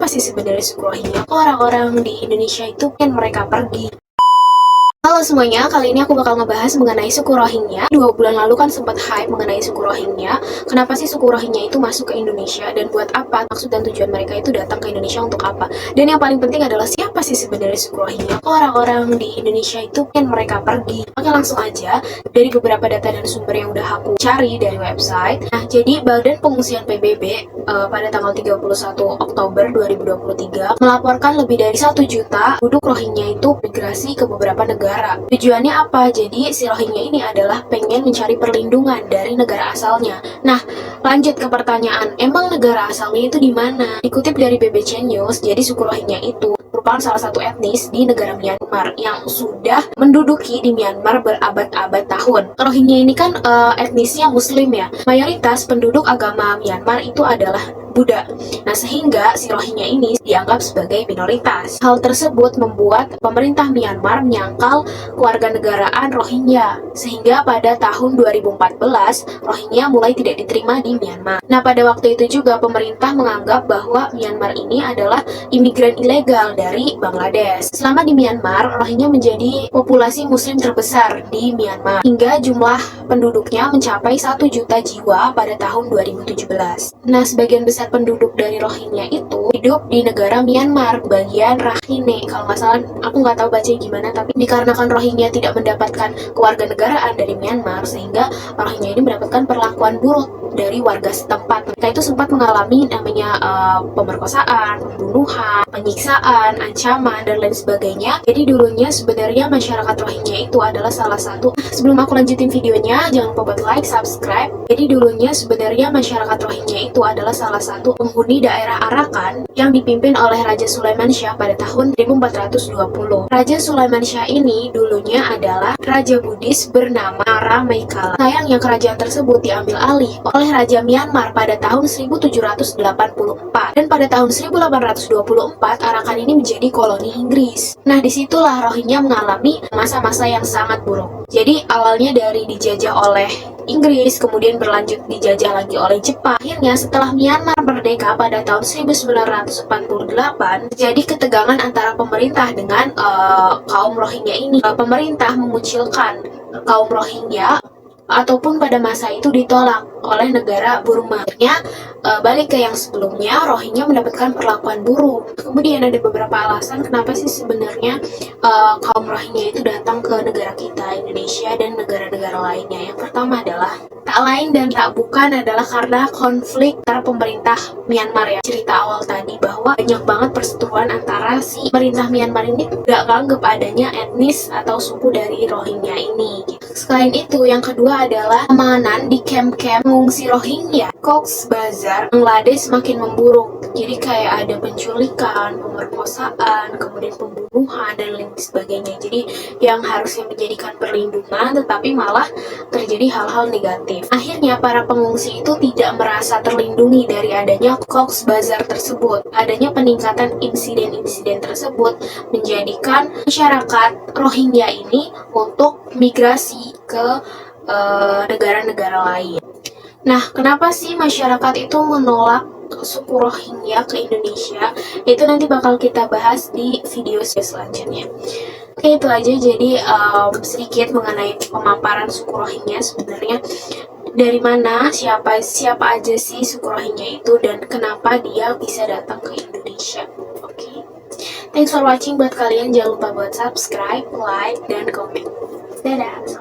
siapa sih sebenarnya suku Rohingya? Kok orang-orang di Indonesia itu kan mereka pergi? Halo semuanya, kali ini aku bakal ngebahas mengenai suku Rohingya. 2 bulan lalu kan sempat hype mengenai suku Rohingya. Kenapa sih suku Rohingya itu masuk ke Indonesia dan buat apa? Maksud dan tujuan mereka itu datang ke Indonesia untuk apa? Dan yang paling penting adalah siapa sih sebenarnya suku Rohingya? Kok orang-orang di Indonesia itu kan mereka pergi? Oke, langsung aja dari beberapa data dan sumber yang udah aku cari dari website. Nah, jadi Badan Pengungsian PBB pada tanggal 31 Oktober 2023 melaporkan lebih dari 1 juta penduduk Rohingya itu migrasi ke beberapa negara. Tujuannya apa? Jadi si Rohingya ini adalah pengen mencari perlindungan dari negara asalnya. Nah, lanjut ke pertanyaan, emang negara asalnya itu di mana? Dikutip dari BBC News, jadi suku Rohingya itu merupakan salah satu etnis di negara Myanmar yang sudah menduduki di Myanmar berabad-abad tahun. Rohingya ini kan etnisnya Muslim ya. Mayoritas penduduk agama Myanmar itu adalah Buddha. Nah, sehingga si Rohingya ini dianggap sebagai minoritas. Hal tersebut membuat pemerintah Myanmar menyangkal kewarganegaraan Rohingya. Sehingga pada tahun 2014, Rohingya mulai tidak diterima di Myanmar. Nah, pada waktu itu juga pemerintah menganggap bahwa Myanmar ini adalah imigran ilegal dari Bangladesh. Selama di Myanmar, Rohingya menjadi populasi muslim terbesar di Myanmar. Hingga jumlah penduduknya mencapai 1 juta jiwa pada tahun 2017. Nah, sebagian besar penduduk dari Rohingya itu hidup di negara Myanmar, bagian Rakhine. Kalau nggak salah, aku nggak tahu bacanya gimana, tapi dikarenakan Rohingya tidak mendapatkan kewarganegaraan dari Myanmar, sehingga Rohingya ini mendapatkan perlakuan buruk dari warga setempat. Mereka itu sempat mengalami namanya pemerkosaan, pembunuhan, penyiksaan, ancaman, dan lain sebagainya. Jadi dulunya sebenarnya masyarakat Rohingya itu adalah salah satu. Sebelum aku lanjutin videonya, jangan lupa buat like, subscribe. Jadi dulunya sebenarnya masyarakat Rohingya itu adalah salah satu penghuni daerah Arakan yang dipimpin oleh Raja Sulaiman Shah pada tahun 1420. Raja Sulaiman Shah ini dulunya adalah Raja Buddhis bernama Narameikala. Sayangnya kerajaan tersebut diambil alih oleh Raja Myanmar pada tahun 1784. Dan pada tahun 1824, Arakan ini menjadi koloni Inggris. Nah, disitulah Rohingya mengalami masa-masa yang sangat buruk. Jadi awalnya dari dijajah oleh Inggris, kemudian berlanjut dijajah lagi oleh Jepang. Akhirnya setelah Myanmar merdeka pada tahun 1948, terjadi ketegangan antara pemerintah dengan kaum Rohingya ini. Pemerintah mengucilkan kaum Rohingya ataupun pada masa itu ditolak oleh negara Burma. Akhirnya balik ke yang sebelumnya, Rohingya mendapatkan perlakuan buruk. Kemudian ada beberapa alasan kenapa sih sebenarnya kaum Rohingya itu datang ke negara kita, Indonesia, dan negara-negara lainnya. Yang pertama adalah tak lain dan tak bukan adalah karena konflik antara pemerintah Myanmar ya. Cerita awal tadi bahwa banyak banget perseteruan antara si pemerintah Myanmar ini gak anggap adanya etnis atau suku dari Rohingya ini. Selain itu, yang kedua adalah keamanan di camp-camp pengungsi Rohingya. Cox's Bazar, Bangladesh semakin memburuk. Jadi kayak ada penculikan, pemerkosaan, kemudian pembunuhan, dan lain sebagainya. Jadi yang harusnya menjadikan perlindungan, tetapi malah terjadi hal-hal negatif. Akhirnya para pengungsi itu tidak merasa terlindungi dari adanya Cox's Bazar tersebut. Adanya peningkatan insiden-insiden tersebut menjadikan masyarakat Rohingya ini untuk migrasi ke negara-negara lain. Nah, kenapa sih masyarakat itu menolak suku Rohingya ke Indonesia? Itu nanti bakal kita bahas di video selanjutnya. Oke, itu aja. Jadi sedikit mengenai pemaparan suku Rohingya sebenarnya dari mana, siapa aja sih suku Rohingya itu, dan kenapa dia bisa datang ke Indonesia. Oke. Thanks for watching. Buat kalian jangan lupa buat subscribe, like, dan komen. Dadah.